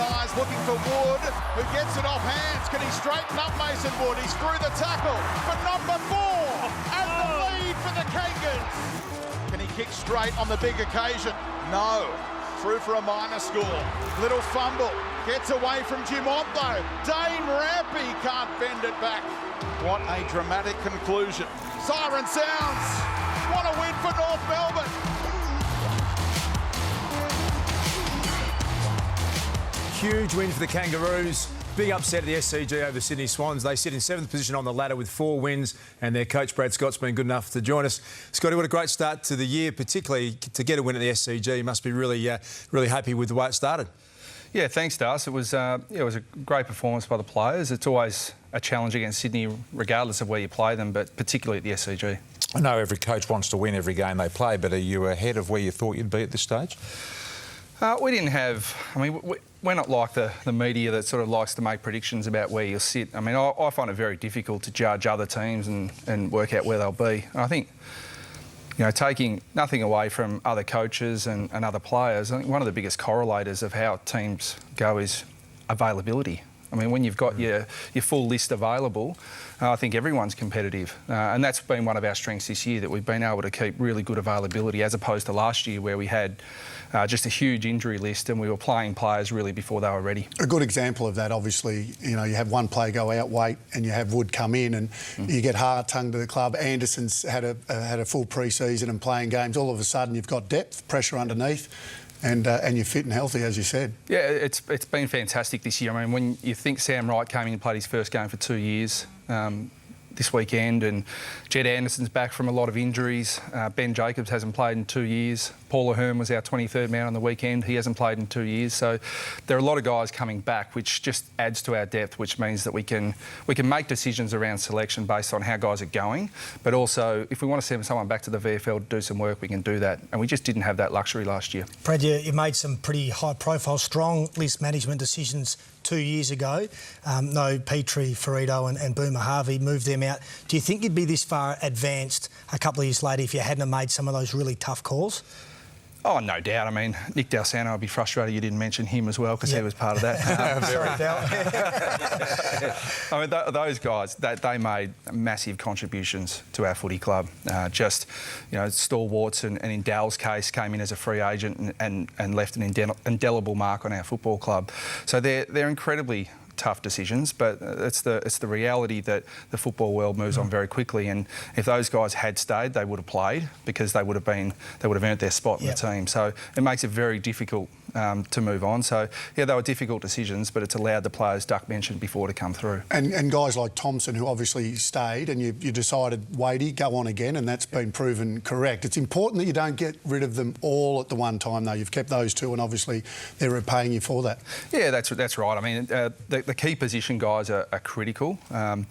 eyes looking for Wood, who gets it off hands. Can he straighten up Mason Wood? He's through the tackle for number 4 and the lead for the Kangas. Can he kick straight on the big occasion? No. Through for a minor score. Little fumble. Gets away from Dumont though. Dane Rampy can't bend it back. What a dramatic conclusion. Siren sounds. What a win for North Melbourne. Huge win for the Kangaroos. Big upset at the SCG over Sydney Swans. They sit in 7th position on the ladder with 4 wins, and their coach Brad Scott's been good enough to join us. Scotty, what a great start to the year, particularly to get a win at the SCG. You must be really happy with the way it started. Yeah, thanks, Das. It was a great performance by the players. It's always a challenge against Sydney, regardless of where you play them, but particularly at the SCG. I know every coach wants to win every game they play, but are you ahead of where you thought you'd be at this stage? We didn't have... I mean, we're not like the media that sort of likes to make predictions about where you'll sit. I mean, I find it very difficult to judge other teams and work out where they'll be. And I think, you know, taking nothing away from other coaches and other players, I think one of the biggest correlators of how teams go is availability. I mean, when you've got your full list available, I think everyone's competitive. And that's been one of our strengths this year, that we've been able to keep really good availability, as opposed to last year where we had just a huge injury list and we were playing players really before they were ready. A good example of that, obviously, you know, you have one player go out weight and you have Wood come in and you get Hartung to the club. Anderson's had a full pre-season and playing games. All of a sudden you've got depth, pressure underneath. And you're fit and healthy, as you said. Yeah, it's been fantastic this year. I mean, when you think Sam Wright came in and played his first game for 2 years this weekend, and Jed Anderson's back from a lot of injuries. Ben Jacobs hasn't played in 2 years. Paul Ahern was our 23rd man on the weekend. He hasn't played in 2 years. So there are a lot of guys coming back, which just adds to our depth, which means that we can make decisions around selection based on how guys are going. But also, if we want to send someone back to the VFL to do some work, we can do that. And we just didn't have that luxury last year. Brad, you made some pretty high-profile, strong list management decisions 2 years ago. No Petrie, Ferrito and Boomer Harvey, moved them out. Do you think you'd be this far advanced a couple of years later if you hadn't have made some of those really tough calls? Oh, no doubt. I mean, Nick Dalsano would be frustrated you didn't mention him as well, because he was part of that. Sorry, Dal. I mean, those guys, they made massive contributions to our footy club. Just, you know, stalwarts, and in Dal's case, came in as a free agent and left an indelible mark on our football club. So they're incredibly tough decisions, but it's the reality that the football world moves on very quickly, and if those guys had stayed, they would have played, because they would have earned their spot in the team. So it makes it very difficult to move on. So yeah, they were difficult decisions, but it's allowed the players Duck mentioned before to come through. And guys like Thompson, who obviously stayed, and you decided, Wadey, go on again, and that's been proven correct. It's important that you don't get rid of them all at the one time, though. You've kept those two, and obviously they're repaying you for that. Yeah, that's right. I mean, the key position guys are critical. You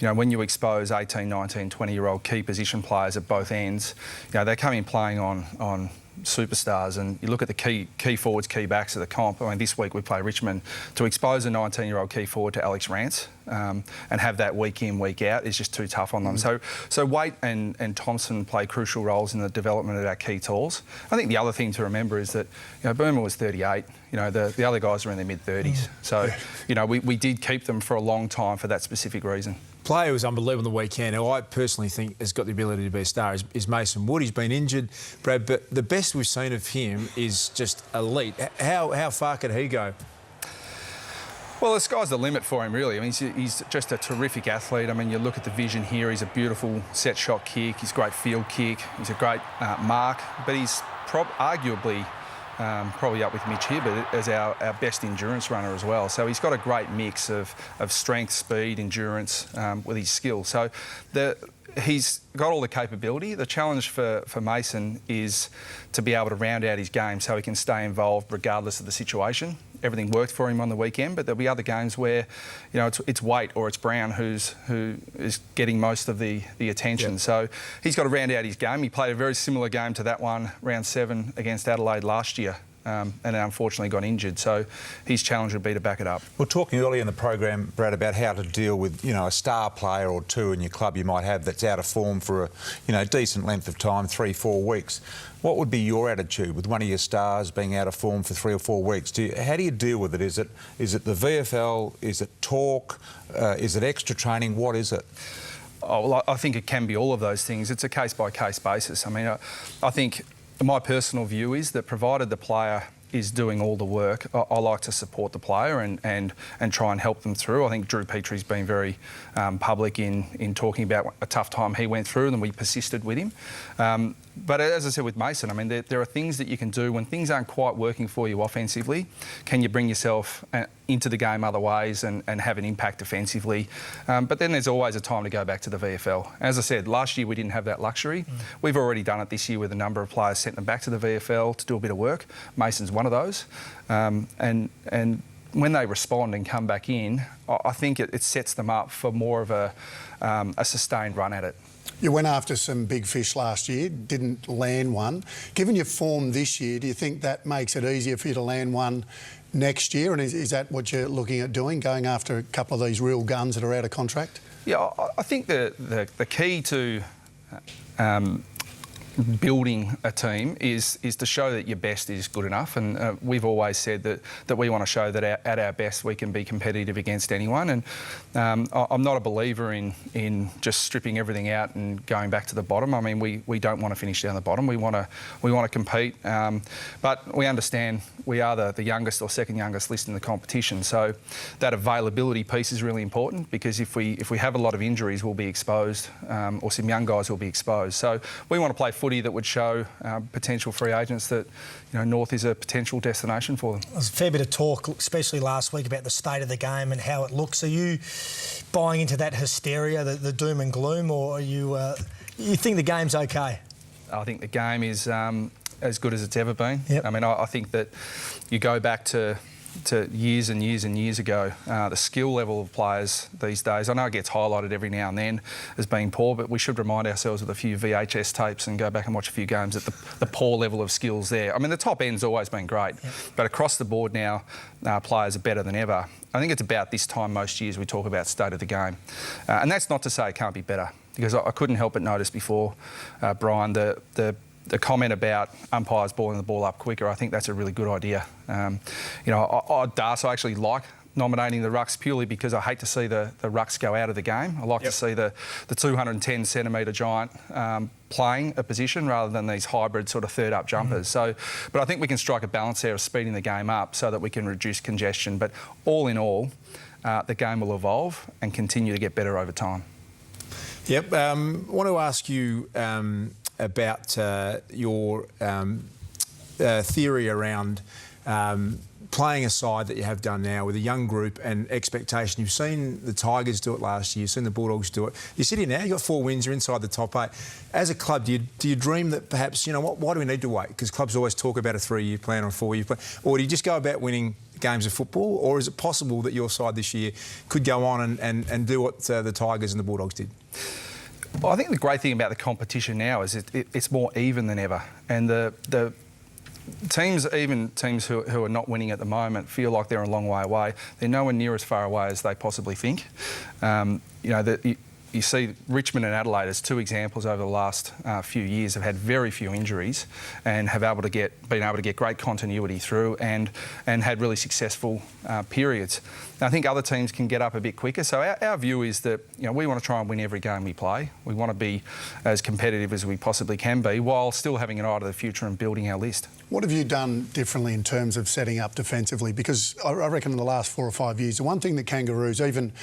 know, when you expose 18, 19, 20-year-old key position players at both ends, you know, they're coming playing on superstars, and you look at the key forwards, key backs of the comp. I mean, this week we play Richmond. To expose a 19-year-old key forward to Alex Rance and have that week in, week out is just too tough on them. So Waite and Thompson play crucial roles in the development of our key tools. I think the other thing to remember is that, you know, Boomer was 38. You know, the other guys are in their mid-30s. So, you know, we did keep them for a long time for that specific reason. Player was unbelievable on the weekend, who I personally think has got the ability to be a star, is Mason Wood. He's been injured, Brad, but the best we've seen of him is just elite. How far could he go? Well, the sky's the limit for him, really. I mean, he's just a terrific athlete. I mean, you look at the vision here, he's a beautiful set shot kick, he's a great field kick, he's a great mark, but he's arguably probably up with Mitch Hibbert as our best endurance runner as well. So he's got a great mix of strength, speed, endurance with his skill. So he's got all the capability. The challenge for Mason is to be able to round out his game so he can stay involved regardless of the situation. Everything worked for him on the weekend, but there'll be other games where, you know, it's Waite or it's Brown who is getting most of the attention. Yep. So he's got to round out his game. He played a very similar game to that one, round 7 against Adelaide last year. and then unfortunately got injured. So his challenge would be to back it up. Well, talking earlier in the program, Brad, about how to deal with, a star player or two in your club you might have that's out of form for a, decent length of time, 3-4 weeks. What would be your attitude with one of your stars being out of form for 3 or 4 weeks? How do you deal with it? Is it the VFL? Is it talk? Is it extra training? What is it? Oh, well, I think it can be all of those things. It's a case-by-case basis. I mean, I think my personal view is that provided the player is doing all the work, I like to support the player and try and help them through. I think Drew Petrie's been very public in talking about a tough time he went through, and we persisted with him. But as I said with Mason, I mean, there are things that you can do when things aren't quite working for you offensively. Can you bring yourself into the game other ways and have an impact defensively? But then there's always a time to go back to the VFL. As I said, last year we didn't have that luxury. We've already done it this year with a number of players, sent them back to the VFL to do a bit of work. Mason's one of those. And when they respond and come back in, I think it sets them up for more of a sustained run at it. You went after some big fish last year, didn't land one. Given your form this year, do you think that makes it easier for you to land one next year? And is that what you're looking at doing, going after a couple of these real guns that are out of contract? Yeah, I think the key to building a team is to show that your best is good enough, and we've always said that we want to show that at our best we can be competitive against anyone. And I'm not a believer in just stripping everything out and going back to the bottom. I mean, we don't want to finish down the bottom. We want to compete, but we understand we are the youngest or second youngest list in the competition. So that availability piece is really important, because if we have a lot of injuries, we'll be exposed, or some young guys will be exposed. So we want to play footy that would show potential free agents that North is a potential destination for them. There's a fair bit of talk, especially last week, about the state of the game and how it looks. Are you buying into that hysteria, the doom and gloom, or are you think the game's okay? I think the game is as good as it's ever been. Yep. I mean, I think that you go back to years and years and years ago, the skill level of players these days, I know it gets highlighted every now and then as being poor, but we should remind ourselves with a few VHS tapes and go back and watch a few games at the poor level of skills there. I mean, the top end's always been great, but across the board now, players are better than ever. I think it's about this time most years we talk about state of the game. And that's not to say it can't be better, because I couldn't help but notice before, Brian, the comment about umpires balling the ball up quicker. I think that's a really good idea. I actually like nominating the rucks purely because I hate to see the rucks go out of the game. I like to see the 210 centimetre giant playing a position rather than these hybrid sort of third up jumpers. But I think we can strike a balance there of speeding the game up so that we can reduce congestion. But all in all, the game will evolve and continue to get better over time. Yep. I want to ask you about your theory around playing a side that you have done now with a young group and expectation. You've seen the Tigers do it last year, you've seen the Bulldogs do it. You sit here now, you've got 4 wins, you're inside the top 8. As a club, do you dream that perhaps, why do we need to wait? Because clubs always talk about a 3-year plan or a 4-year plan. Or do you just go about winning games of football? Or is it possible that your side this year could go on and do what the Tigers and the Bulldogs did? Well, I think the great thing about the competition now is it's more even than ever, and the teams, even teams who are not winning at the moment, feel like they're a long way away. They're nowhere near as far away as they possibly think. You see Richmond and Adelaide as 2 examples over the last few years have had very few injuries and have been able to get great continuity through and had really successful periods. I think other teams can get up a bit quicker. So our view is that we want to try and win every game we play. We want to be as competitive as we possibly can be while still having an eye to the future and building our list. What have you done differently in terms of setting up defensively? Because I reckon in the last 4 or 5 years, the one thing that Kangaroos, even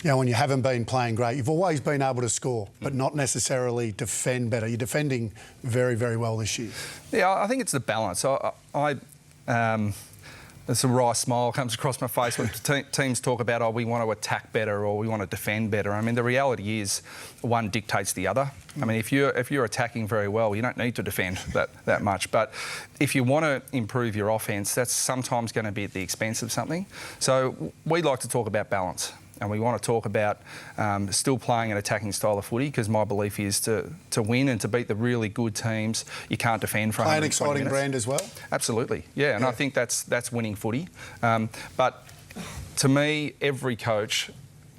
when you haven't been playing great, you've always been able to score, but not necessarily defend better. You're defending very, very well this year. Yeah, I think it's the balance. There's a wry smile comes across my face when teams talk about, we want to attack better or we want to defend better. I mean, the reality is one dictates the other. I mean, if you're attacking very well, you don't need to defend that much. But if you want to improve your offence, that's sometimes going to be at the expense of something. So we like to talk about balance. and we want to talk about still playing an attacking style of footy, because my belief is to win and to beat the really good teams, you can't defend for 120 an exciting minutes. brand as well. Absolutely, yeah, and I think that's winning footy. But to me, every coach,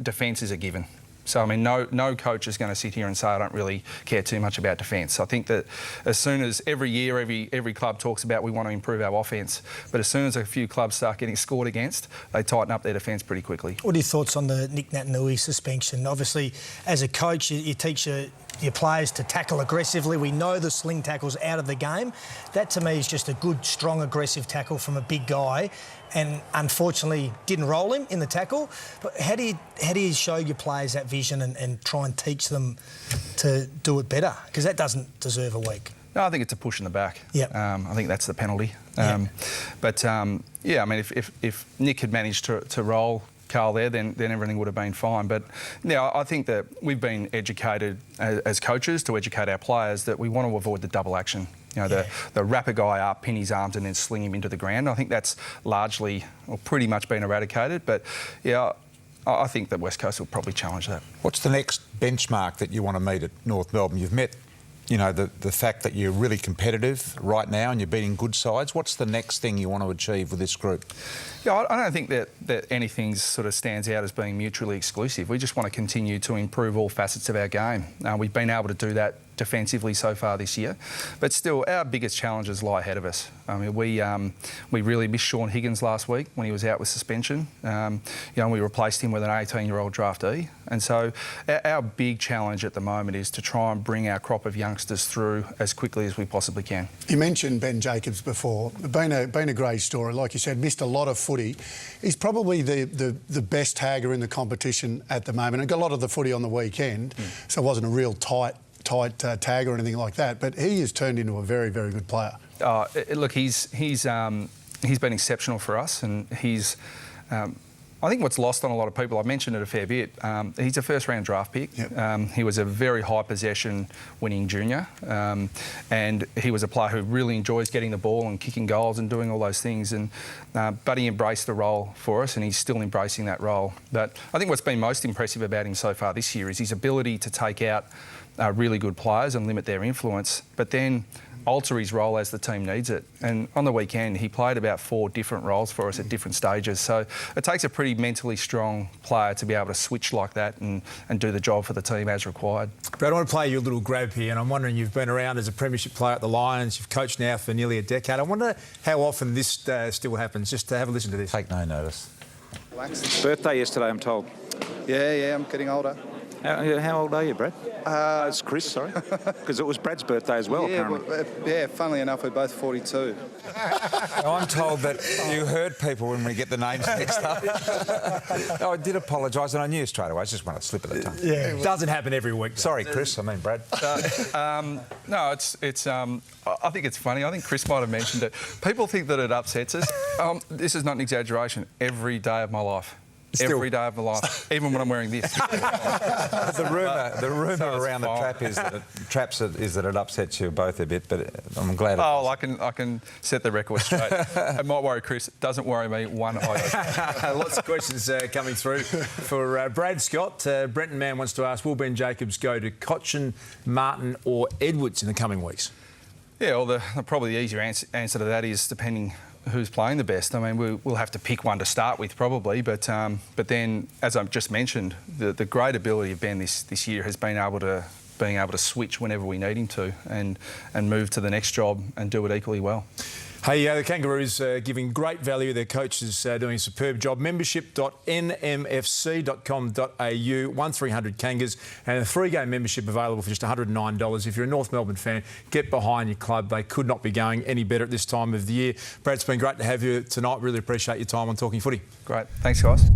defence is a given. So, I mean, no coach is going to sit here and say, I don't really care too much about defence. I think that as soon as every year, every club talks about we want to improve our offence, but as soon as a few clubs start getting scored against, they tighten up their defence pretty quickly. What are your thoughts on the Nick Natanui suspension? Obviously, as a coach, you teach your players to tackle aggressively. We know the sling tackle's out of the game. That, to me, is just a good, strong, aggressive tackle from a big guy, and unfortunately didn't roll him in the tackle. But how do you show your players that vision and try and teach them to do it better? Because that doesn't deserve a week. No, I think it's a push in the back. Yep. I think that's the penalty. Yep. But, yeah, I mean, if Nick had managed to roll Carl there, then everything would have been fine. But now I think that we've been educated as coaches to educate our players that we want to avoid the double action. You know, the wrap a guy up, pin his arms and then sling him into the ground. I think that's largely or pretty much been eradicated. But, yeah, I think that West Coast will probably challenge that. What's the next benchmark that you want to meet at North Melbourne? You've met, you know, the fact that you're really competitive right now and you're beating good sides. What's the next thing you want to achieve with this group? Yeah, I don't think that anything sort of stands out as being mutually exclusive. We just want to continue to improve all facets of our game. We've been able to do that defensively so far this year, but still our biggest challenges lie ahead of us. I mean, we really missed Sean Higgins last week when he was out with suspension. You know, we replaced him with an 18-year-old draftee, and so our big challenge at the moment is to try and bring our crop of youngsters through as quickly as we possibly can. You mentioned Ben Jacobs before. Been a great story, like you said. Missed a lot of footy. He's probably the best tagger in the competition at the moment. And got a lot of the footy on the weekend, so it wasn't a real tight tag or anything like that. But he has turned into a very, very good player. Look, he's been exceptional for us, and he's. I think what's lost on a lot of people, I mentioned it a fair bit, he's a first-round draft pick. Yep. He was a very high possession winning junior, and he was a player who really enjoys getting the ball and kicking goals and doing all those things. And but he embraced the role for us, and he's still embracing that role. But I think what's been most impressive about him so far this year is his ability to take out really good players and limit their influence, but then alter his role as the team needs it. And on the weekend, he played about 4 different roles for us at different stages. So it takes a pretty mentally strong player to be able to switch like that and do the job for the team as required. Brad, I want to play you a little grab here, and I'm wondering, you've been around as a premiership player at the Lions, you've coached now for nearly a decade. I wonder how often this still happens. Just to have a listen to this. Take no notice. Birthday yesterday, I'm told. Yeah, I'm getting older. How old are you, Brad? It's Chris, sorry. Because it was Brad's birthday as well, apparently. Funnily enough, we're both 42. I'm told that you hurt people when we get the names mixed up. I did apologise, and I knew straight away. I just want to slip of the tongue. Yeah, it doesn't happen every week. Sorry, Chris. I mean, Brad. No, it's. I think it's funny. I think Chris might have mentioned it. People think that it upsets us. This is not an exaggeration. Every day of my life. Every day of my life, even when I'm wearing this. The rumour around the trap is that it upsets you both a bit, but I'm glad. I can set the record straight. It might worry Chris. It doesn't worry me one iota. Lots of questions coming through for Brad Scott. Brenton Mann wants to ask: will Ben Jacobs go to Cochin, Martin, or Edwards in the coming weeks? Yeah, well, probably the easier answer to that is depending who's playing the best. I mean, we'll have to pick one to start with probably, but then, as I've just mentioned, the great ability of Ben this year has been able to switch whenever we need him to and move to the next job and do it equally well. Hey, the Kangaroos giving great value. Their coach is doing a superb job. Membership.nmfc.com.au, 1300 Kangas, and a 3-game membership available for just $109. If you're a North Melbourne fan, get behind your club. They could not be going any better at this time of the year. Brad, it's been great to have you tonight. Really appreciate your time on Talking Footy. Great. Thanks, guys.